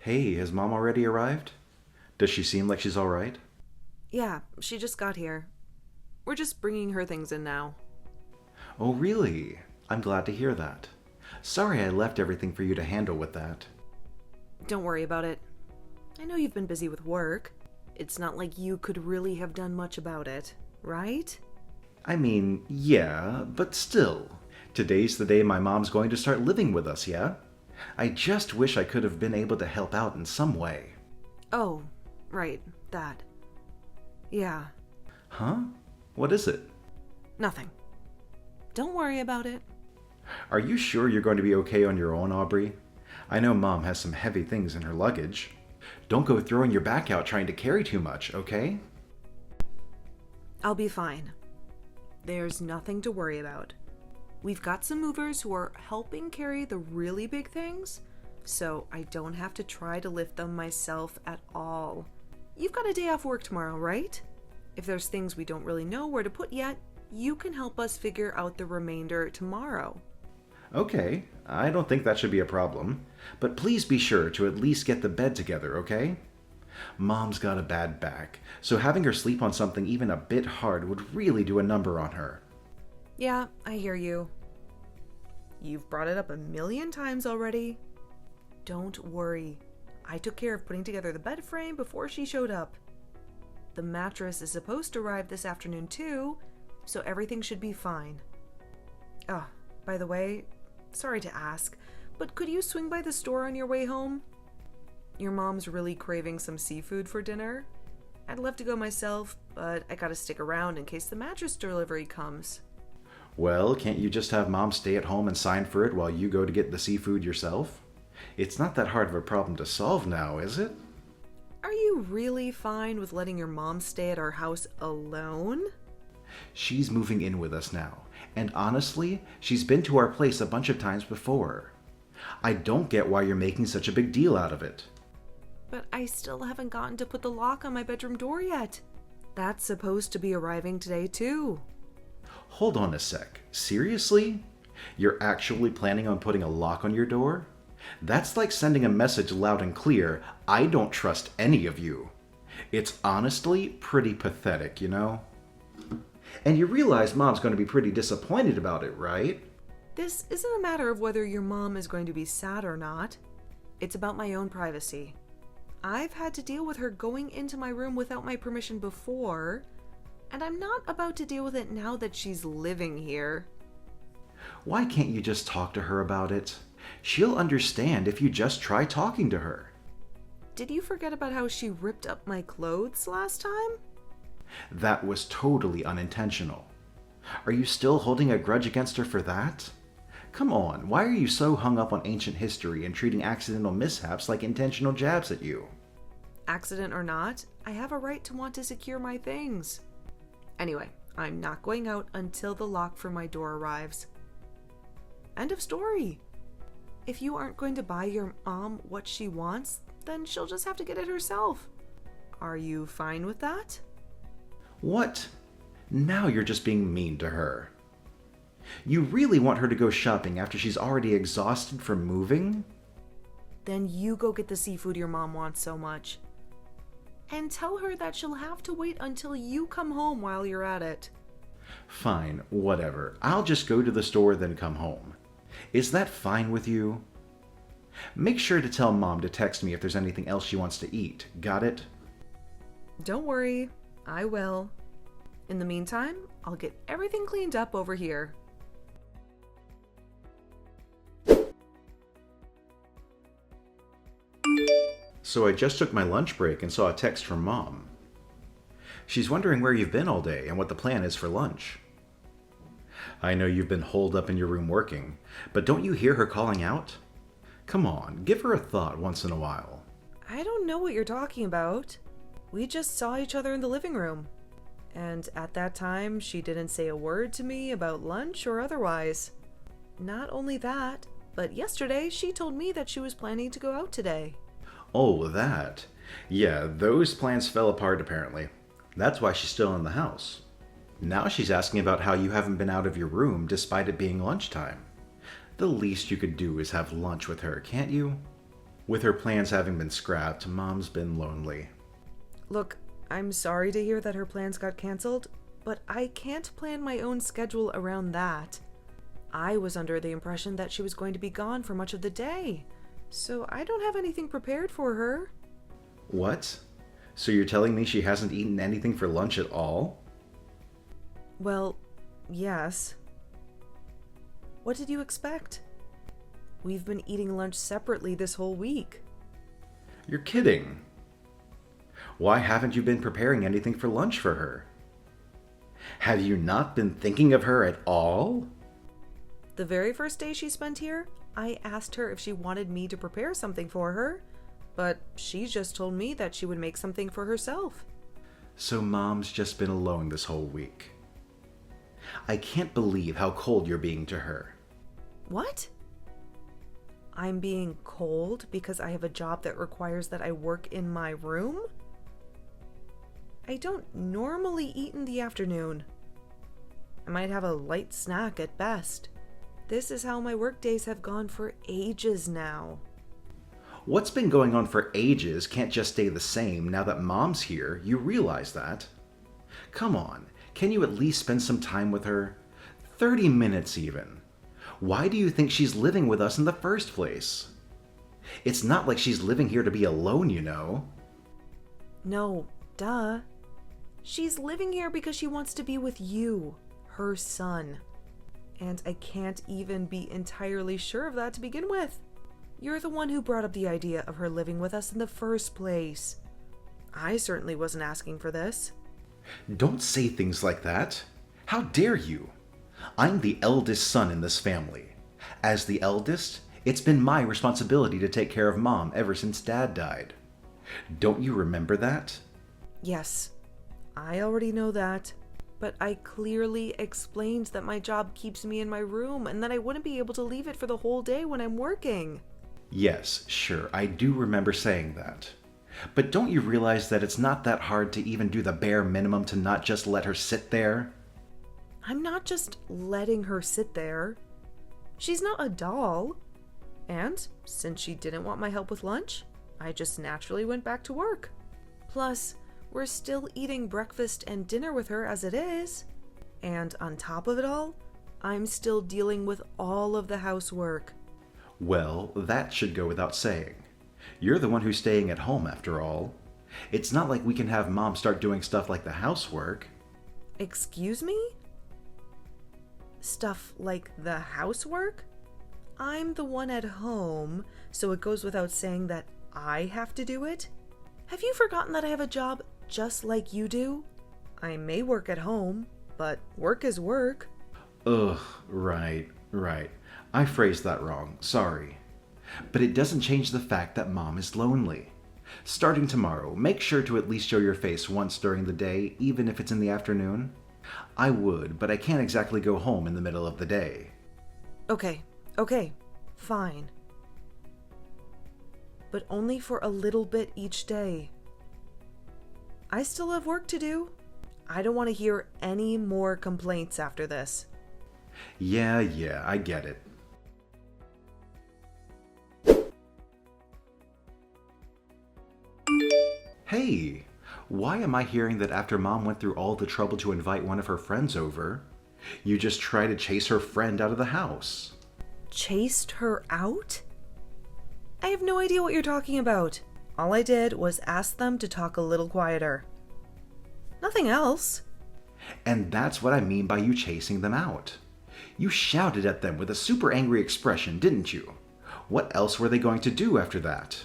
Hey, has Mom already arrived? Does she seem like she's alright? Yeah, she just got here. We're just bringing her things in now. Oh, really? I'm glad to hear that. Sorry I left everything for you to handle with that. Don't worry about it. I know you've been busy with work. It's not like you could really have done much about it, right? I mean, yeah, but still. Today's the day my mom's going to start living with us, yeah? I just wish I could have been able to help out in some way. Oh, right, that. Yeah, Huh? What is it? nothing. Don't worry about it. Are you sure you're going to be okay on your own, Aubrey? I know Mom has some heavy things in her luggage. Don't go throwing your back out trying to carry too much, okay? I'll be fine. There's nothing to worry about. We've got some movers who are helping carry the really big things, so I don't have to try to lift them myself at all. You've got a day off work tomorrow, right? If there's things we don't really know where to put yet, you can help us figure out the remainder tomorrow. Okay, I don't think that should be a problem. But please be sure to at least get the bed together, okay? Mom's got a bad back, so having her sleep on something even a bit hard would really do a number on her. Yeah, I hear you. You've brought it up a million times already. Don't worry. I took care of putting together the bed frame before she showed up. The mattress is supposed to arrive this afternoon too, so everything should be fine. Ah, by the way, sorry to ask, but could you swing by the store on your way home? Your mom's really craving some seafood for dinner. I'd love to go myself, but I gotta stick around in case the mattress delivery comes. Well, can't you just have Mom stay at home and sign for it while you go to get the seafood yourself? It's not that hard of a problem to solve now, is it? Are you really fine with letting your mom stay at our house alone? She's moving in with us now, and honestly, she's been to our place a bunch of times before. I don't get why you're making such a big deal out of it. But I still haven't gotten to put the lock on my bedroom door yet. That's supposed to be arriving today too. Hold on a sec. Seriously? You're actually planning on putting a lock on your door? That's like sending a message loud and clear, I don't trust any of you. It's honestly pretty pathetic, you know? And you realize Mom's going to be pretty disappointed about it, right? This isn't a matter of whether your mom is going to be sad or not. It's about my own privacy. I've had to deal with her going into my room without my permission before, and I'm not about to deal with it now that she's living here. Why can't you just talk to her about it? She'll understand if you just try talking to her. Did you forget about how she ripped up my clothes last time? That was totally unintentional. Are you still holding a grudge against her for that? Come on, why are you so hung up on ancient history and treating accidental mishaps like intentional jabs at you? Accident or not, I have a right to want to secure my things. Anyway, I'm not going out until the lock for my door arrives. End of story. If you aren't going to buy your mom what she wants, then she'll just have to get it herself. Are you fine with that? What? Now you're just being mean to her. You really want her to go shopping after she's already exhausted from moving? Then you go get the seafood your mom wants so much. And tell her that she'll have to wait until you come home while you're at it. Fine, whatever. I'll just go to the store then come home. Is that fine with you? Make sure to tell Mom to text me if there's anything else she wants to eat. Got it? Don't worry, I will. In the meantime, I'll get everything cleaned up over here. So I just took my lunch break and saw a text from Mom. She's wondering where you've been all day and what the plan is for lunch. I know you've been holed up in your room working, but don't you hear her calling out? Come on, give her a thought once in a while. I don't know what you're talking about. We just saw each other in the living room. And at that time, she didn't say a word to me about lunch or otherwise. Not only that, but yesterday she told me that she was planning to go out today. Oh, that. Yeah, those plans fell apart apparently. That's why she's still in the house. Now she's asking about how you haven't been out of your room despite it being lunchtime. The least you could do is have lunch with her, can't you? With her plans having been scrapped, Mom's been lonely. Look, I'm sorry to hear that her plans got canceled, but I can't plan my own schedule around that. I was under the impression that she was going to be gone for much of the day, so I don't have anything prepared for her. What? So you're telling me she hasn't eaten anything for lunch at all? Well, yes. What did you expect? We've been eating lunch separately this whole week. You're kidding. Why haven't you been preparing anything for lunch for her? Have you not been thinking of her at all? The very first day she spent here, I asked her if she wanted me to prepare something for her, but she just told me that she would make something for herself. So Mom's just been alone this whole week. I can't believe how cold you're being to her. What? I'm being cold because I have a job that requires that I work in my room? I don't normally eat in the afternoon. I might have a light snack at best. This is how my work days have gone for ages now. What's been going on for ages can't just stay the same now that Mom's here. You realize that. Come on, can you at least spend some time with her? 30 minutes even. Why do you think she's living with us in the first place? It's not like she's living here to be alone, you know. No, duh. She's living here because she wants to be with you, her son. And I can't even be entirely sure of that to begin with. You're the one who brought up the idea of her living with us in the first place. I certainly wasn't asking for this. Don't say things like that. How dare you? I'm the eldest son in this family. As the eldest, it's been my responsibility to take care of Mom ever since Dad died. Don't you remember that? Yes, I already know that. But I clearly explained that my job keeps me in my room and that I wouldn't be able to leave it for the whole day when I'm working. Yes, sure, I do remember saying that. But don't you realize that it's not that hard to even do the bare minimum to not just let her sit there? I'm not just letting her sit there. She's not a doll. And since she didn't want my help with lunch, I just naturally went back to work. Plus, we're still eating breakfast and dinner with her as it is. And on top of it all, I'm still dealing with all of the housework. Well, that should go without saying. You're the one who's staying at home after all. It's not like we can have Mom start doing stuff like the housework. Excuse me? Stuff like the housework? I'm the one at home, so it goes without saying that I have to do it? Have you forgotten that I have a job just like you do? I may work at home, but work is work. Ugh, right. I phrased that wrong, sorry. But it doesn't change the fact that Mom is lonely. Starting tomorrow, make sure to at least show your face once during the day, even if it's in the afternoon. I would, but I can't exactly go home in the middle of the day. Okay, fine. But only for a little bit each day. I still have work to do. I don't want to hear any more complaints after this. Yeah, I get it. Hey, why am I hearing that after Mom went through all the trouble to invite one of her friends over, you just try to chase her friend out of the house? Chased her out? I have no idea what you're talking about. All I did was ask them to talk a little quieter. Nothing else. And that's what I mean by you chasing them out. You shouted at them with a super angry expression, didn't you? What else were they going to do after that?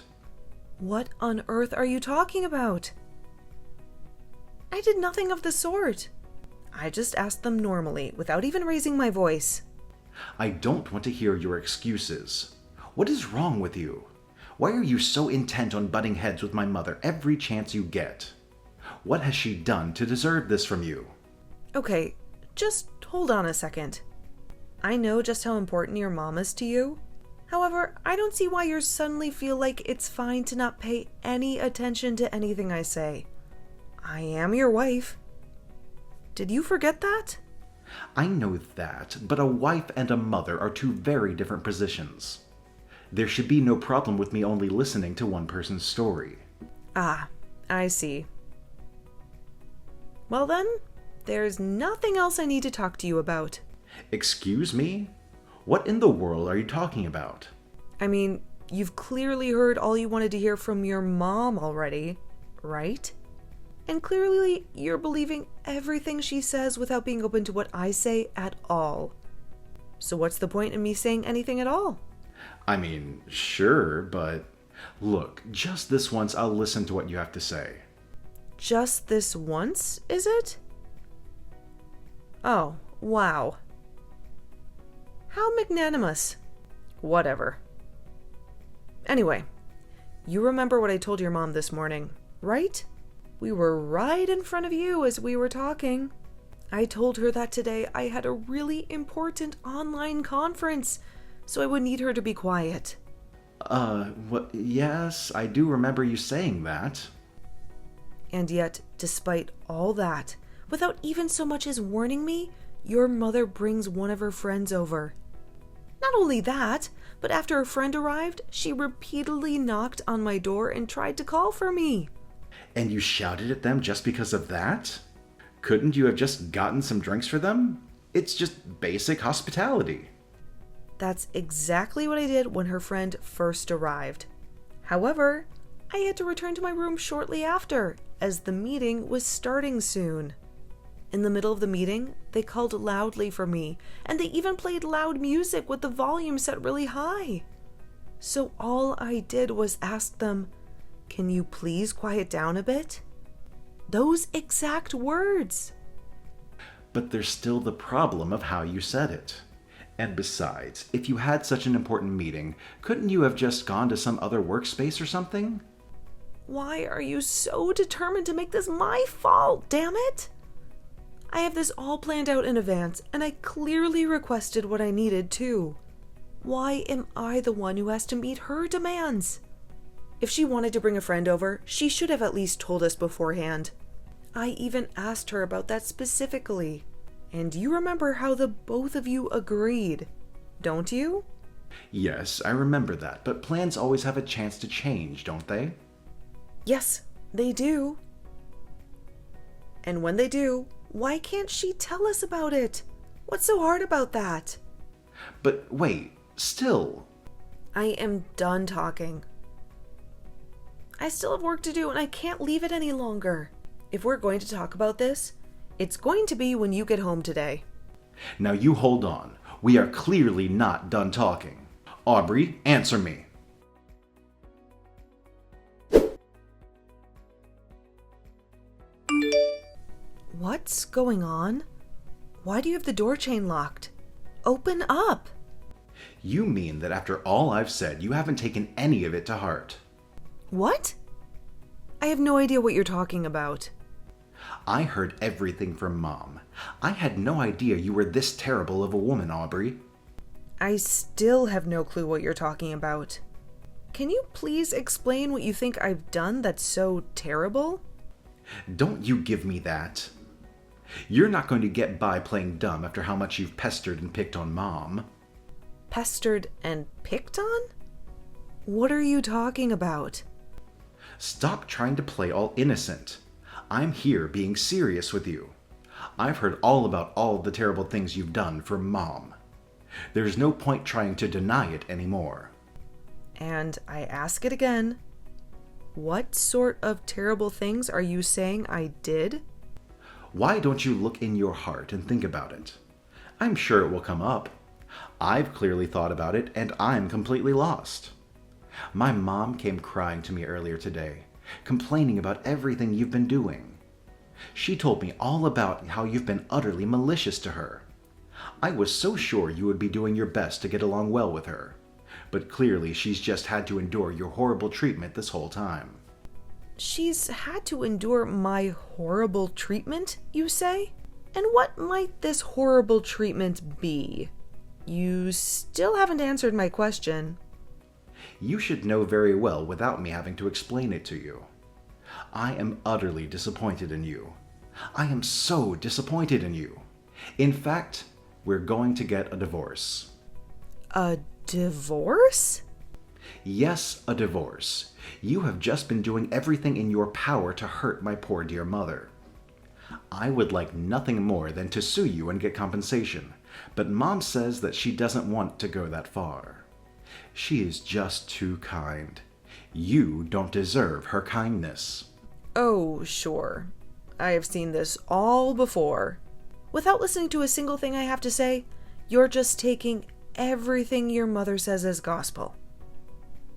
What on earth are you talking about? I did nothing of the sort. I just asked them normally, without even raising my voice. I don't want to hear your excuses. What is wrong with you? Why are you so intent on butting heads with my mother every chance you get? What has she done to deserve this from you? Okay, just hold on a second. I know just how important your mom is to you. However, I don't see why you suddenly feel like it's fine to not pay any attention to anything I say. I am your wife. Did you forget that? I know that, but a wife and a mother are two very different positions. There should be no problem with me only listening to one person's story. Ah, I see. Well then, there's nothing else I need to talk to you about. Excuse me? What in the world are you talking about? I mean, you've clearly heard all you wanted to hear from your mom already, right? And clearly, you're believing everything she says without being open to what I say at all. So what's the point in me saying anything at all? I mean, sure, but look, just this once I'll listen to what you have to say. Just this once, is it? Oh, wow. How magnanimous. Whatever. Anyway, you remember what I told your mom this morning, right? We were right in front of you as we were talking. I told her that today I had a really important online conference, so I would need her to be quiet. What? Yes, I do remember you saying that. And yet, despite all that, without even so much as warning me, your mother brings one of her friends over. Not only that, but after her friend arrived, she repeatedly knocked on my door and tried to call for me. And you shouted at them just because of that? Couldn't you have just gotten some drinks for them? It's just basic hospitality. That's exactly what I did when her friend first arrived. However, I had to return to my room shortly after, as the meeting was starting soon. In the middle of the meeting, they called loudly for me, and they even played loud music with the volume set really high. So all I did was ask them, "Can you please quiet down a bit?" Those exact words. But there's still the problem of how you said it. And besides, if you had such an important meeting, couldn't you have just gone to some other workspace or something? Why are you so determined to make this my fault, damn it? I have this all planned out in advance, and I clearly requested what I needed too. Why am I the one who has to meet her demands? If she wanted to bring a friend over, she should have at least told us beforehand. I even asked her about that specifically. And you remember how the both of you agreed, don't you? Yes, I remember that, but plans always have a chance to change, don't they? Yes, they do. And when they do, why can't she tell us about it? What's so hard about that? But wait, still. I am done talking. I still have work to do and I can't leave it any longer. If we're going to talk about this, it's going to be when you get home today. Now you hold on. We are clearly not done talking. Aubrey, answer me. What's going on? Why do you have the door chain locked? Open up! You mean that after all I've said, you haven't taken any of it to heart? What? I have no idea what you're talking about. I heard everything from Mom. I had no idea you were this terrible of a woman, Aubrey. I still have no clue what you're talking about. Can you please explain what you think I've done that's so terrible? Don't you give me that. You're not going to get by playing dumb after how much you've pestered and picked on Mom. Pestered and picked on? What are you talking about? Stop trying to play all innocent. I'm here being serious with you. I've heard all about all the terrible things you've done for Mom. There's no point trying to deny it anymore. And I ask it again. What sort of terrible things are you saying I did? Why don't you look in your heart and think about it? I'm sure it will come up. I've clearly thought about it, and I'm completely lost. My mom came crying to me earlier today, complaining about everything you've been doing. She told me all about how you've been utterly malicious to her. I was so sure you would be doing your best to get along well with her, but clearly she's just had to endure your horrible treatment this whole time. She's had to endure my horrible treatment, you say? And what might this horrible treatment be? You still haven't answered my question. You should know very well without me having to explain it to you. I am utterly disappointed in you. I am so disappointed in you. In fact, we're going to get a divorce. A divorce? Yes, a divorce. You have just been doing everything in your power to hurt my poor dear mother. I would like nothing more than to sue you and get compensation, but Mom says that she doesn't want to go that far. She is just too kind. You don't deserve her kindness. Oh, sure. I have seen this all before. Without listening to a single thing I have to say, you're just taking everything your mother says as gospel.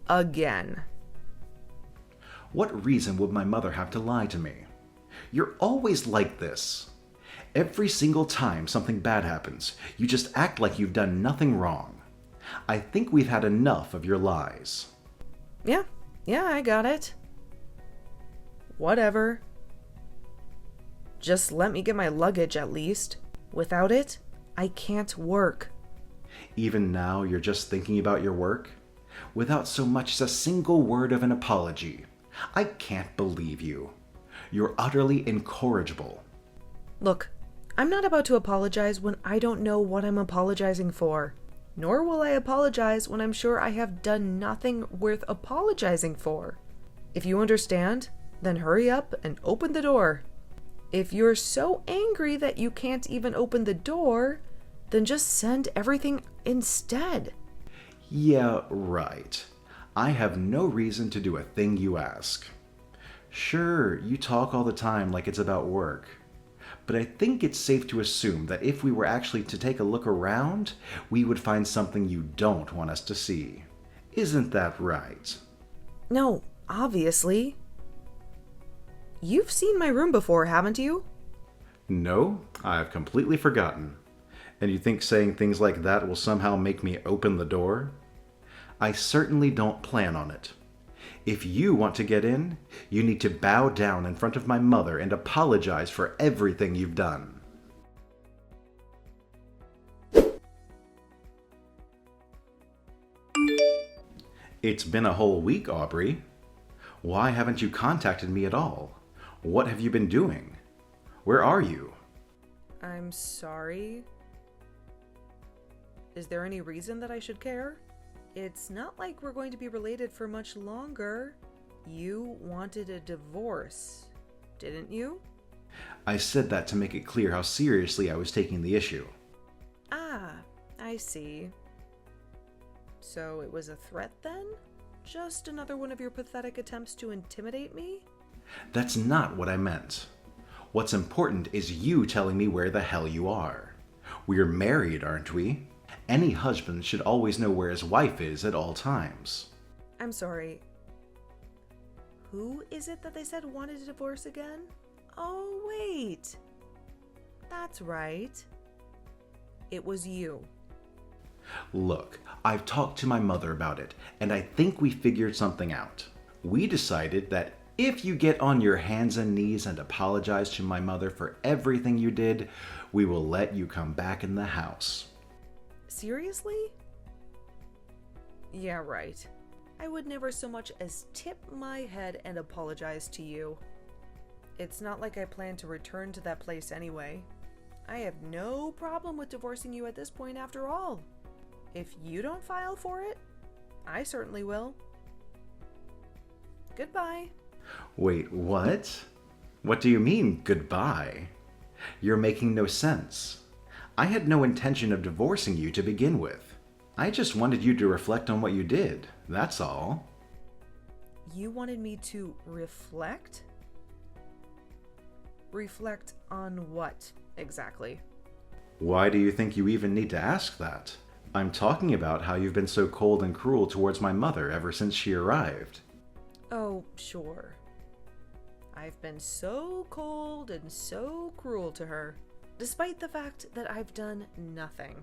Again. What reason would my mother have to lie to me? You're always like this. Every single time something bad happens, you just act like you've done nothing wrong. I think we've had enough of your lies. Yeah, I got it. Whatever. Just let me get my luggage at least. Without it, I can't work. Even now, you're just thinking about your work? Without so much as a single word of an apology. I can't believe you. You're utterly incorrigible. Look, I'm not about to apologize when I don't know what I'm apologizing for. Nor will I apologize when I'm sure I have done nothing worth apologizing for. If you understand, then hurry up and open the door. If you're so angry that you can't even open the door, then just send everything instead. Yeah, right. I have no reason to do a thing you ask. Sure, you talk all the time like it's about work. But I think it's safe to assume that if we were actually to take a look around, we would find something you don't want us to see. Isn't that right? No, obviously. You've seen my room before, haven't you? No, I've completely forgotten. And you think saying things like that will somehow make me open the door? I certainly don't plan on it. If you want to get in, you need to bow down in front of my mother and apologize for everything you've done. It's been a whole week, Aubrey. Why haven't you contacted me at all? What have you been doing? Where are you? I'm sorry. Is there any reason that I should care? It's not like we're going to be related for much longer. You wanted a divorce, didn't you? I said that to make it clear how seriously I was taking the issue. Ah, I see. So it was a threat then? Just another one of your pathetic attempts to intimidate me? That's not what I meant. What's important is you telling me where the hell you are. We're married, aren't we? Any husband should always know where his wife is at all times. I'm sorry. Who is it that they said wanted a divorce again? Oh, wait. That's right. It was you. Look, I've talked to my mother about it, and I think we figured something out. We decided that if you get on your hands and knees and apologize to my mother for everything you did, we will let you come back in the house. Seriously? Yeah, right. I would never so much as tip my head and apologize to you. It's not like I plan to return to that place anyway. I have no problem with divorcing you at this point after all. If you don't file for it, I certainly will. Goodbye. Wait, what? What do you mean, goodbye? You're making no sense. I had no intention of divorcing you to begin with. I just wanted you to reflect on what you did, that's all. You wanted me to reflect? Reflect on what, exactly? Why do you think you even need to ask that? I'm talking about how you've been so cold and cruel towards my mother ever since she arrived. Oh, sure. I've been so cold and so cruel to her, despite the fact that I've done nothing.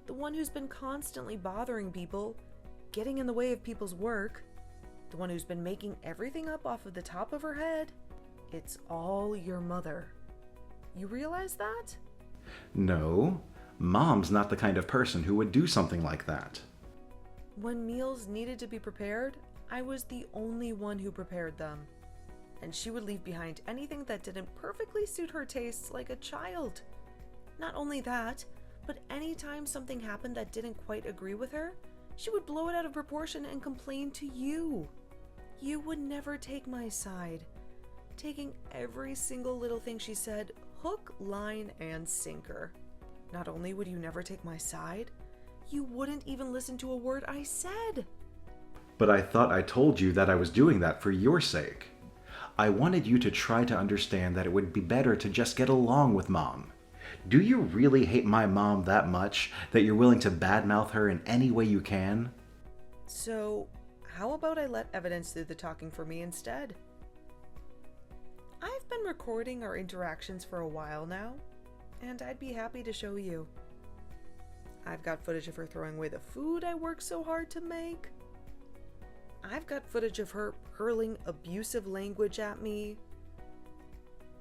The one who's been constantly bothering people, getting in the way of people's work, the one who's been making everything up off of the top of her head. It's all your mother. You realize that? No, Mom's not the kind of person who would do something like that. When meals needed to be prepared, I was the only one who prepared them. And she would leave behind anything that didn't perfectly suit her tastes like a child. Not only that, but anytime something happened that didn't quite agree with her, She would blow it out of proportion and complain to you. You would never take my side, taking every single little thing she said, hook, line, and sinker. Not only would you never take my side, you wouldn't even listen to a word I said. But I thought I told you that I was doing that for your sake. I wanted you to try to understand that it would be better to just get along with Mom. Do you really hate my mom that much that you're willing to badmouth her in any way you can? So, how about I let evidence do the talking for me instead? I've been recording our interactions for a while now, and I'd be happy to show you. I've got footage of her throwing away the food I worked so hard to make. I've got footage of her hurling abusive language at me.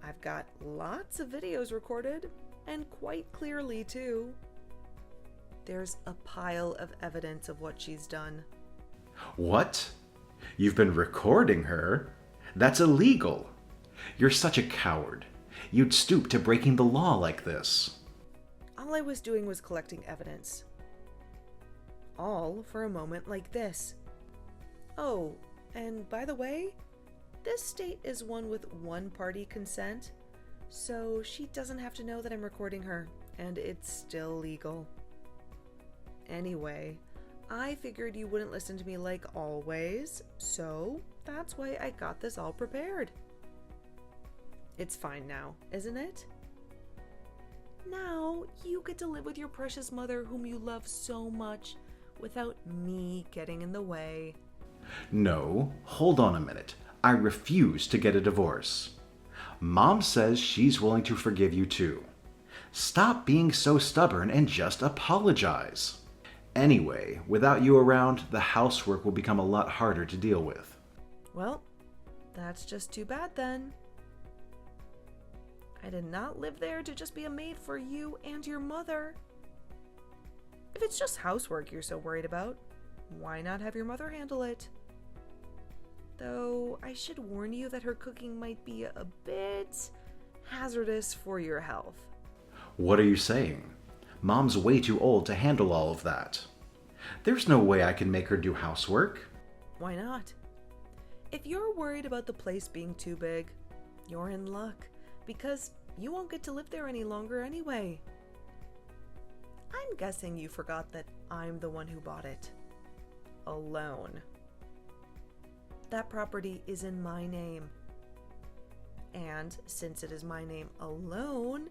I've got lots of videos recorded, and quite clearly too. There's a pile of evidence of what she's done. What? You've been recording her? That's illegal. You're such a coward. You'd stoop to breaking the law like this. All I was doing was collecting evidence. All for a moment like this. Oh, and by the way, this state is one with one-party consent, so she doesn't have to know that I'm recording her, and it's still legal. Anyway, I figured you wouldn't listen to me like always, so that's why I got this all prepared. It's fine now, isn't it? Now you get to live with your precious mother whom you love so much without me getting in the way. No, hold on a minute. I refuse to get a divorce. Mom says she's willing to forgive you too. Stop being so stubborn and just apologize. Anyway, without you around, the housework will become a lot harder to deal with. Well, that's just too bad then. I did not live there to just be a maid for you and your mother. If it's just housework you're so worried about, why not have your mother handle it? Though I should warn you that her cooking might be a bit hazardous for your health. What are you saying? Mom's way too old to handle all of that. There's no way I can make her do housework. Why not? If you're worried about the place being too big, you're in luck, because you won't get to live there any longer anyway. I'm guessing you forgot that I'm the one who bought it. Alone. That property is in my name. And since it is my name alone,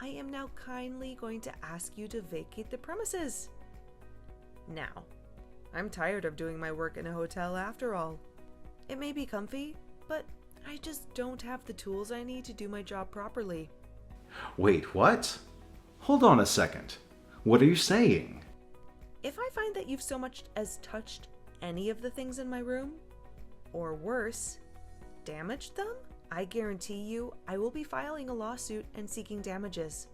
I am now kindly going to ask you to vacate the premises. Now, I'm tired of doing my work in a hotel after all. It may be comfy, but I just don't have the tools I need to do my job properly. Wait, what? Hold on a second. What are you saying? If I find that you've so much as touched any of the things in my room, or worse, damaged them, I guarantee you I will be filing a lawsuit and seeking damages.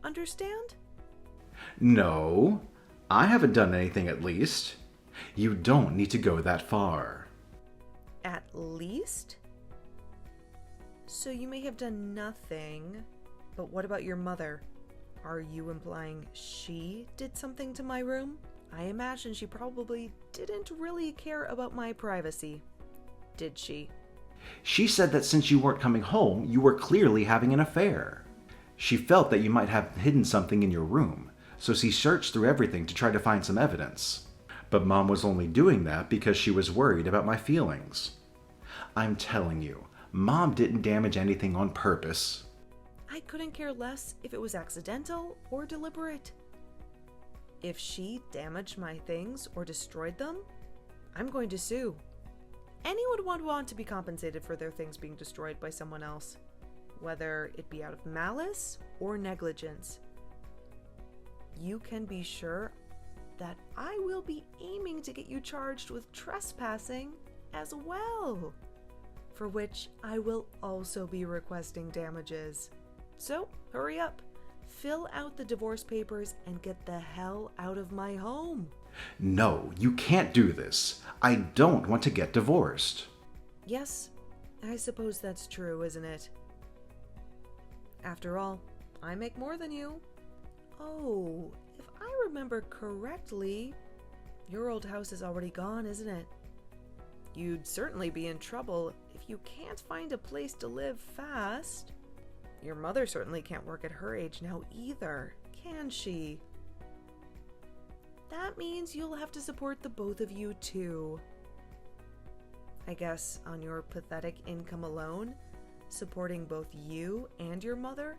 Understand? No, I haven't done anything at least. You don't need to go that far. At least? So you may have done nothing, but what about your mother? Are you implying she did something to my room? I imagine she probably didn't really care about my privacy. Did she? She said that since you weren't coming home, you were clearly having an affair. She felt that you might have hidden something in your room, so she searched through everything to try to find some evidence. But Mom was only doing that because she was worried about my feelings. I'm telling you, Mom didn't damage anything on purpose. I couldn't care less if it was accidental or deliberate. If she damaged my things or destroyed them, I'm going to sue. Anyone would want to be compensated for their things being destroyed by someone else, whether it be out of malice or negligence. You can be sure that I will be aiming to get you charged with trespassing as well, for which I will also be requesting damages. So, hurry up. Fill out the divorce papers and get the hell out of my home. No, you can't do this. I don't want to get divorced. Yes, I suppose that's true, isn't it? After all, I make more than you. Oh, if I remember correctly, your old house is already gone, isn't it? You'd certainly be in trouble if you can't find a place to live fast. Your mother certainly can't work at her age now either, can she? That means you'll have to support the both of you too. I guess on your pathetic income alone, supporting both you and your mother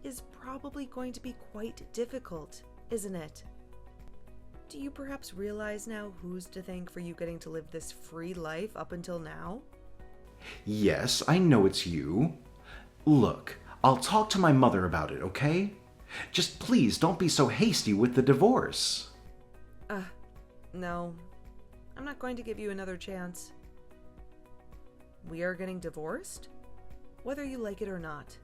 is probably going to be quite difficult, isn't it? Do you perhaps realize now who's to thank for you getting to live this free life up until now? Yes, I know it's you. Look, I'll talk to my mother about it, okay? Just please don't be so hasty with the divorce. No. I'm not going to give you another chance. We are getting divorced, whether you like it or not.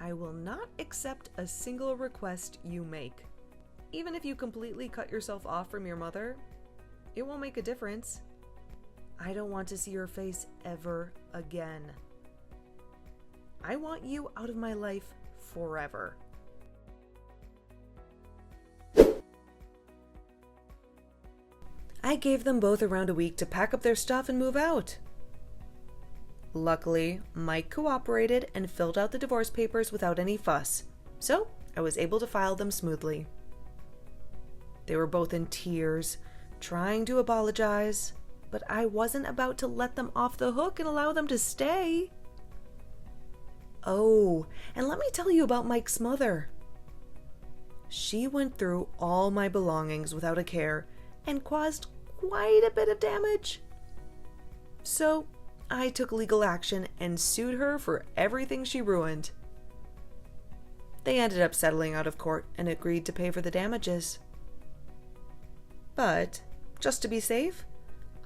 I will not accept a single request you make. Even if you completely cut yourself off from your mother, it won't make a difference. I don't want to see your face ever again. I want you out of my life forever. I gave them both around a week to pack up their stuff and move out. Luckily, Mike cooperated and filled out the divorce papers without any fuss, so I was able to file them smoothly. They were both in tears, trying to apologize, but I wasn't about to let them off the hook and allow them to stay. Oh, and let me tell you about Mike's mother. She went through all my belongings without a care and caused quite a bit of damage. So I took legal action and sued her for everything she ruined. They ended up settling out of court and agreed to pay for the damages. But, just to be safe,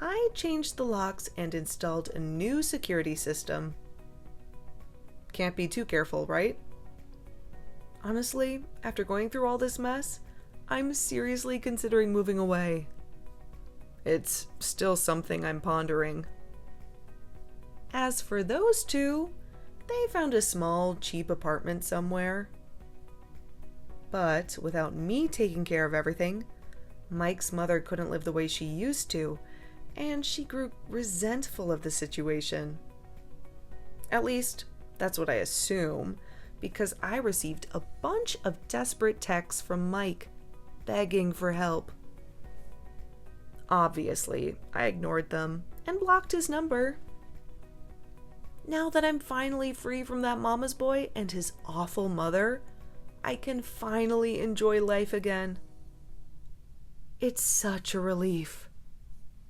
I changed the locks and installed a new security system. Can't be too careful, right? Honestly, after going through all this mess, I'm seriously considering moving away. It's still something I'm pondering. As for those two, they found a small, cheap apartment somewhere. But without me taking care of everything, Mike's mother couldn't live the way she used to, and she grew resentful of the situation. At least, that's what I assume, because I received a bunch of desperate texts from Mike, begging for help. Obviously, I ignored them and blocked his number. Now that I'm finally free from that mama's boy and his awful mother, I can finally enjoy life again. It's such a relief.